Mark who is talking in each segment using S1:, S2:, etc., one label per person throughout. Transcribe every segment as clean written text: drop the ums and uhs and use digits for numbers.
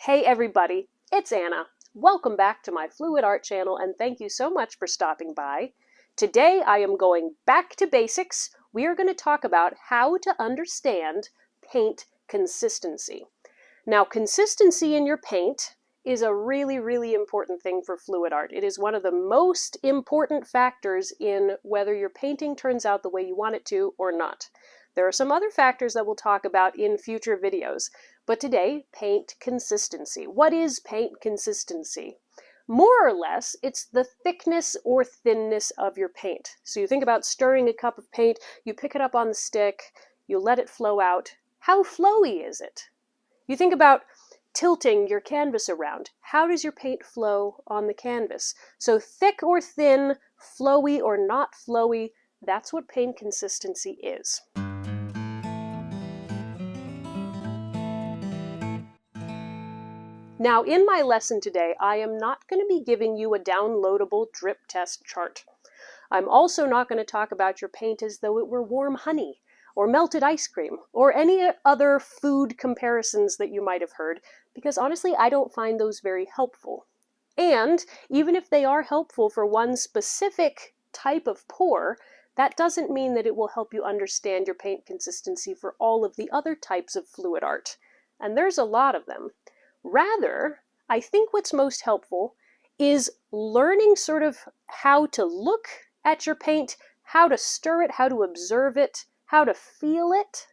S1: Hey everybody, it's Anna. Welcome back to my Fluid Art channel and thank you so much for stopping by. Today I am going back to basics. We are going to talk about how to understand paint consistency. Now, consistency in your paint is a really important thing for fluid art. It is one of the most important factors in whether your painting turns out the way you want it to or not. There are some other factors that we'll talk about in future videos, but today, paint consistency. What is paint consistency? More or less, it's the thickness or thinness of your paint. So you think about stirring a cup of paint, you pick it up on the stick, you let it flow out. How flowy is it? You think about tilting your canvas around. How does your paint flow on the canvas? So thick or thin, flowy or not flowy, that's what paint consistency is. Now, in my lesson today, I am not going to be giving you a downloadable drip test chart. I'm also not going to talk about your paint as though it were warm honey, or melted ice cream, or any other food comparisons that you might have heard, because honestly, I don't find those very helpful. And even if they are helpful for one specific type of pour, that doesn't mean that it will help you understand your paint consistency for all of the other types of fluid art. And there's a lot of them. Rather, I think what's most helpful is learning sort of how to look at your paint, how to stir it, how to observe it, how to feel it,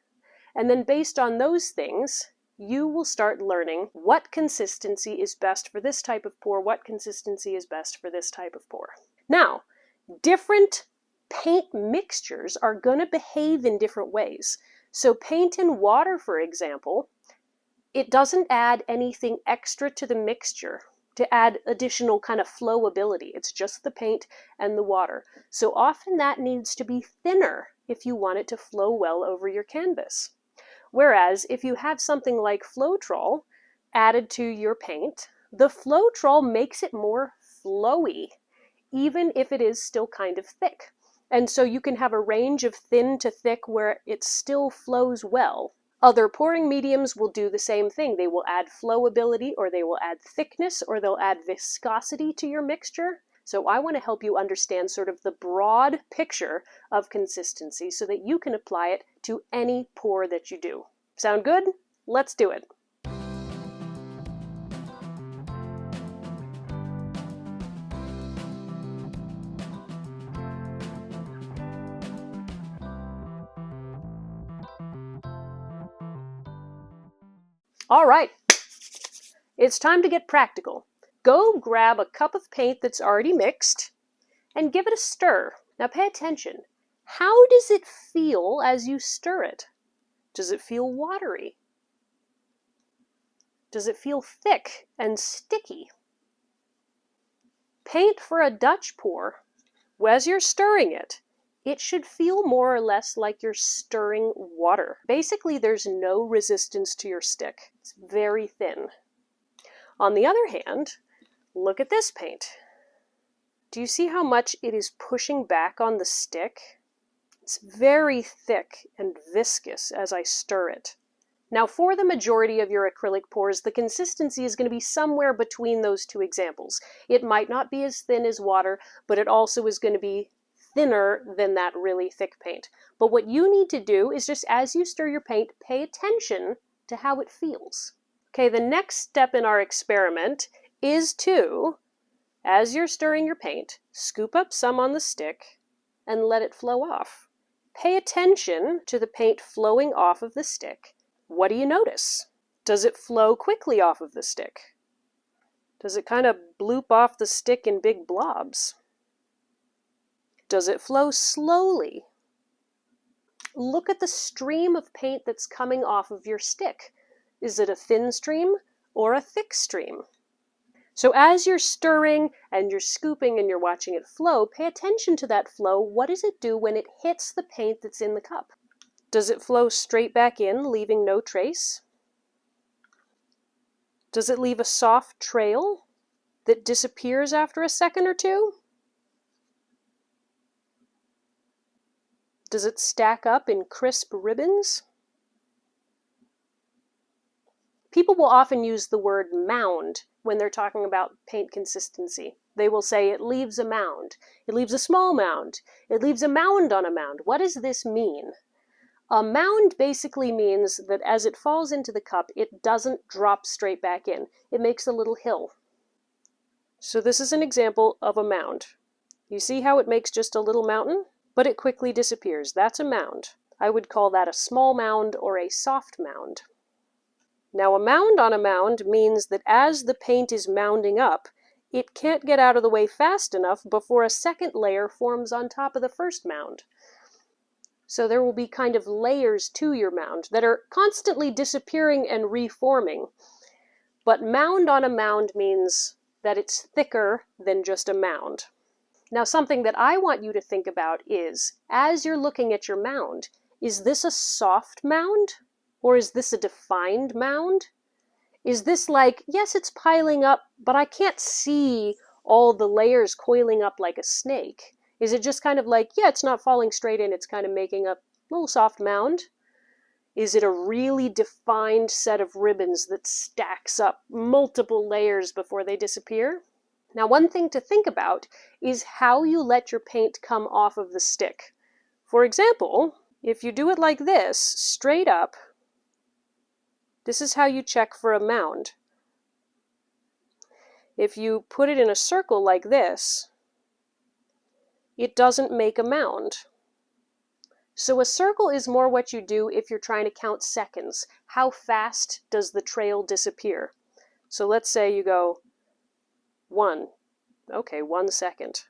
S1: and then based on those things, you will start learning what consistency is best for this type of pour, what consistency is best for this type of pour. Now, different paint mixtures are going to behave in different ways. So paint and water, for example, it doesn't add anything extra to the mixture to add additional kind of flowability. It's just the paint and the water. So often that needs to be thinner if you want it to flow well over your canvas. Whereas if you have something like Floetrol added to your paint, the Floetrol makes it more flowy, even if it is still kind of thick. And so you can have a range of thin to thick where it still flows well. Other pouring mediums will do the same thing. They will add flowability, or they will add thickness, or they'll add viscosity to your mixture. So I want to help you understand sort of the broad picture of consistency so that you can apply it to any pour that you do. Sound good? Let's do it. All right, it's time to get practical. Go grab a cup of paint that's already mixed and give it a stir. Now pay attention. How does it feel as you stir it? Does it feel watery? Does it feel thick and sticky? Paint for a Dutch pour, as you're stirring it, it should feel more or less like you're stirring water. Basically, there's no resistance to your stick. It's very thin. On the other hand, look at this paint. Do you see how much it is pushing back on the stick? It's very thick and viscous as I stir it. Now, for the majority of your acrylic pours, the consistency is going to be somewhere between those two examples. It might not be as thin as water, but it also is going to be thinner than that really thick paint. But what you need to do is just as you stir your paint, pay attention to how it feels. Okay, the next step in our experiment is to, as you're stirring your paint, scoop up some on the stick and let it flow off. Pay attention to the paint flowing off of the stick. What do you notice? Does it flow quickly off of the stick? Does it kind of bloop off the stick in big blobs? Does it flow slowly? Look at the stream of paint that's coming off of your stick. Is it a thin stream or a thick stream? So as you're stirring and you're scooping and you're watching it flow, pay attention to that flow. What does it do when it hits the paint that's in the cup? Does it flow straight back in, leaving no trace? Does it leave a soft trail that disappears after a second or two? Does it stack up in crisp ribbons? People will often use the word mound when they're talking about paint consistency. They will say it leaves a mound. It leaves a small mound. It leaves a mound on a mound. What does this mean? A mound basically means that as it falls into the cup, it doesn't drop straight back in. It makes a little hill. So this is an example of a mound. You see how it makes just a little mountain? But it quickly disappears. That's a mound. I would call that a small mound or a soft mound. Now, a mound on a mound means that as the paint is mounding up, it can't get out of the way fast enough before a second layer forms on top of the first mound. So there will be kind of layers to your mound that are constantly disappearing and reforming. But mound on a mound means that it's thicker than just a mound. Now, something that I want you to think about is, as you're looking at your mound, is this a soft mound? Or is this a defined mound? Is this like, yes, it's piling up, but I can't see all the layers coiling up like a snake? Is it just kind of like, yeah, it's not falling straight in, it's kind of making a little soft mound? Is it a really defined set of ribbons that stacks up multiple layers before they disappear? Now, one thing to think about is how you let your paint come off of the stick. For example, if you do it like this, straight up, this is how you check for a mound. If you put it in a circle like this, it doesn't make a mound. So a circle is more what you do if you're trying to count seconds. How fast does the trail disappear? So let's say you go 1. Okay, 1 second.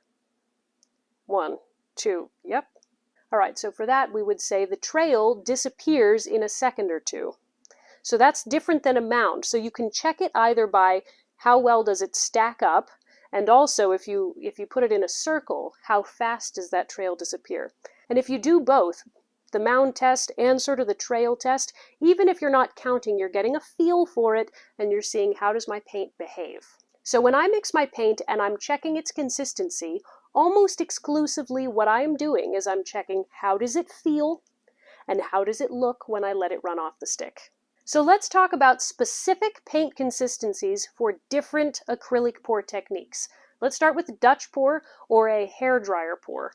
S1: 1, 2, yep. All right, so for that we would say the trail disappears in a second or two. So that's different than a mound. So you can check it either by how well does it stack up, and also if you put it in a circle, how fast does that trail disappear? And if you do both, the mound test and sort of the trail test, even if you're not counting, you're getting a feel for it and you're seeing how does my paint behave. So when I mix my paint and I'm checking its consistency, almost exclusively what I'm doing is I'm checking how does it feel and how does it look when I let it run off the stick. So let's talk about specific paint consistencies for different acrylic pour techniques. Let's start with Dutch pour or a hairdryer pour.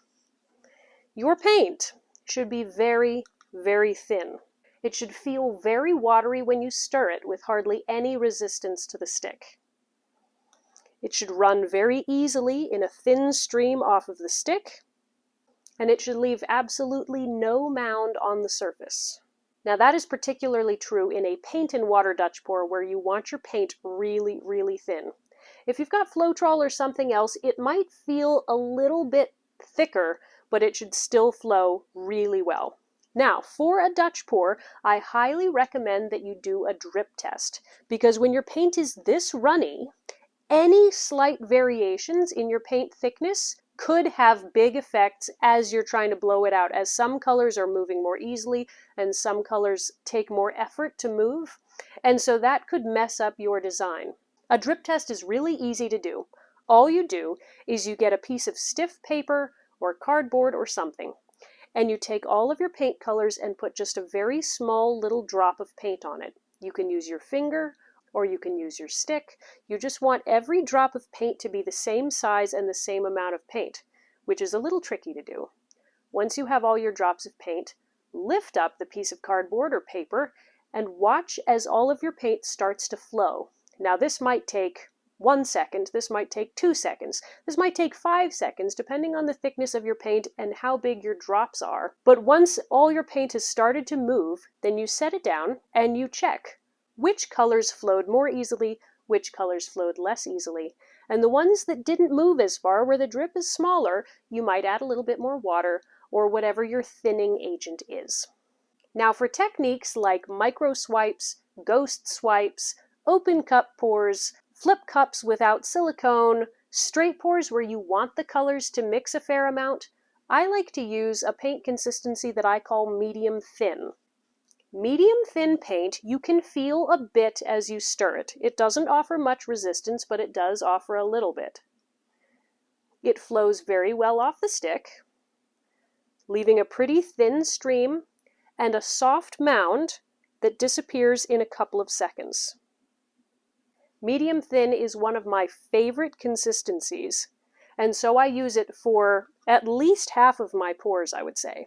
S1: Your paint should be very, very thin. It should feel very watery when you stir it with hardly any resistance to the stick. It should run very easily in a thin stream off of the stick, and it should leave absolutely no mound on the surface. Now that is particularly true in a paint and water Dutch pour where you want your paint really, really thin. If you've got Floetrol or something else, it might feel a little bit thicker, but it should still flow really well. Now, for a Dutch pour, I highly recommend that you do a drip test, because when your paint is this runny, any slight variations in your paint thickness could have big effects as you're trying to blow it out, as some colors are moving more easily and some colors take more effort to move, and so that could mess up your design. A drip test is really easy to do. All you do is you get a piece of stiff paper or cardboard or something, and you take all of your paint colors and put just a very small little drop of paint on it. You can use your finger or you can use your stick. You just want every drop of paint to be the same size and the same amount of paint, which is a little tricky to do. Once you have all your drops of paint, lift up the piece of cardboard or paper and watch as all of your paint starts to flow. Now this might take 1 second, this might take 2 seconds, this might take 5 seconds, depending on the thickness of your paint and how big your drops are. But once all your paint has started to move, then you set it down and you check which colors flowed more easily, which colors flowed less easily. And the ones that didn't move as far, where the drip is smaller, you might add a little bit more water or whatever your thinning agent is. Now for techniques like micro swipes, ghost swipes, open cup pours, flip cups without silicone, straight pours where you want the colors to mix a fair amount, I like to use a paint consistency that I call medium thin. Medium thin paint you can feel a bit as you stir it. It doesn't offer much resistance, but it does offer a little bit. It flows very well off the stick, leaving a pretty thin stream and a soft mound that disappears in a couple of seconds. Medium thin is one of my favorite consistencies, and so I use it for at least half of my pours, I would say.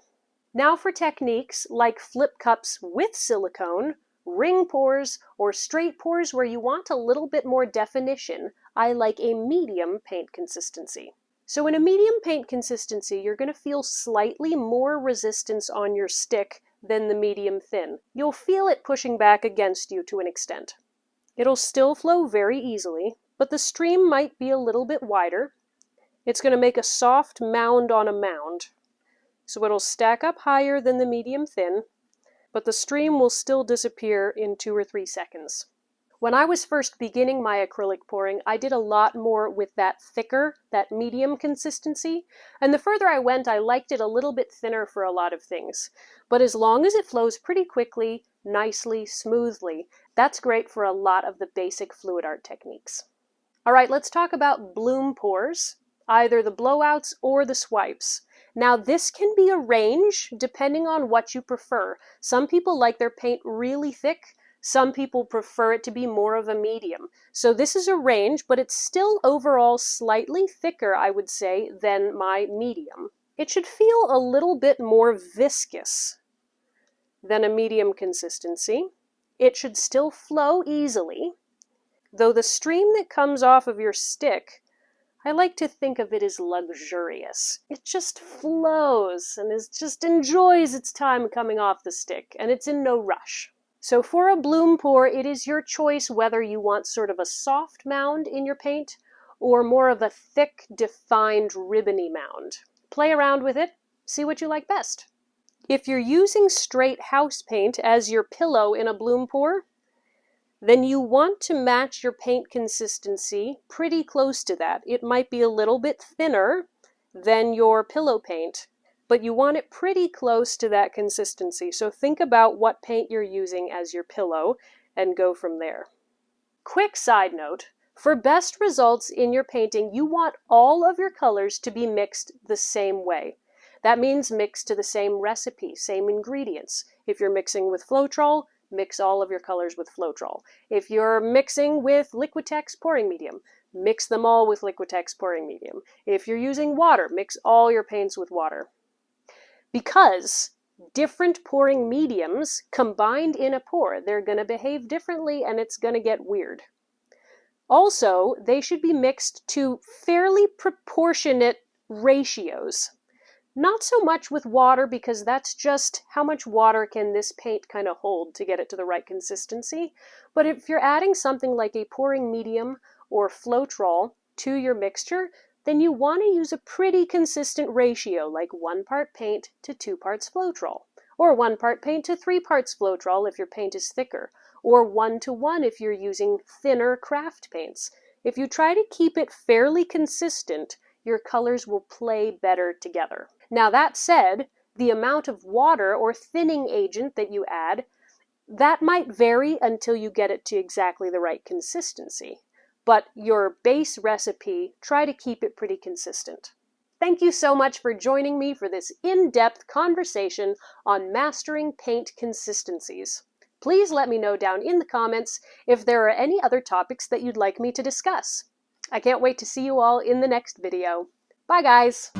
S1: Now for techniques like flip cups with silicone, ring pours, or straight pours where you want a little bit more definition, I like a medium paint consistency. So in a medium paint consistency, you're going to feel slightly more resistance on your stick than the medium thin. You'll feel it pushing back against you to an extent. It'll still flow very easily, but the stream might be a little bit wider. It's going to make a soft mound on a mound. So it'll stack up higher than the medium thin, but the stream will still disappear in 2 or 3 seconds. When I was first beginning my acrylic pouring, I did a lot more with that thicker, that medium consistency, and the further I went, I liked it a little bit thinner for a lot of things. But as long as it flows pretty quickly, nicely, smoothly, that's great for a lot of the basic fluid art techniques. All right, let's talk about bloom pours, either the blowouts or the swipes. Now this can be a range depending on what you prefer. Some people like their paint really thick. Some people prefer it to be more of a medium. So this is a range, but it's still overall slightly thicker, I would say, than my medium. It should feel a little bit more viscous than a medium consistency. It should still flow easily, though the stream that comes off of your stick, I like to think of it as luxurious. It just flows and just enjoys its time coming off the stick, and it's in no rush. So for a bloom pour, it is your choice whether you want sort of a soft mound in your paint or more of a thick, defined, ribbony mound. Play around with it, see what you like best. If you're using straight house paint as your pillow in a bloom pour, then you want to match your paint consistency pretty close to that. It might be a little bit thinner than your pillow paint, but you want it pretty close to that consistency. So think about what paint you're using as your pillow and go from there. Quick side note, for best results in your painting, you want all of your colors to be mixed the same way. That means mixed to the same recipe, same ingredients. If you're mixing with Floetrol, mix all of your colors with Floetrol. If you're mixing with Liquitex pouring medium, mix them all with Liquitex pouring medium. If you're using water, mix all your paints with water. Because different pouring mediums combined in a pour, they're going to behave differently and it's going to get weird. Also, they should be mixed to fairly proportionate ratios. Not so much with water, because that's just how much water can this paint kind of hold to get it to the right consistency. But if you're adding something like a pouring medium or Floetrol to your mixture, then you want to use a pretty consistent ratio, like 1 part paint to 2 parts Floetrol, or 1 part paint to 3 parts Floetrol if your paint is thicker, or 1 to 1 if you're using thinner craft paints. If you try to keep it fairly consistent, your colors will play better together. Now that said, the amount of water or thinning agent that you add, that might vary until you get it to exactly the right consistency. But your base recipe, try to keep it pretty consistent. Thank you so much for joining me for this in-depth conversation on mastering paint consistencies. Please let me know down in the comments if there are any other topics that you'd like me to discuss. I can't wait to see you all in the next video. Bye guys!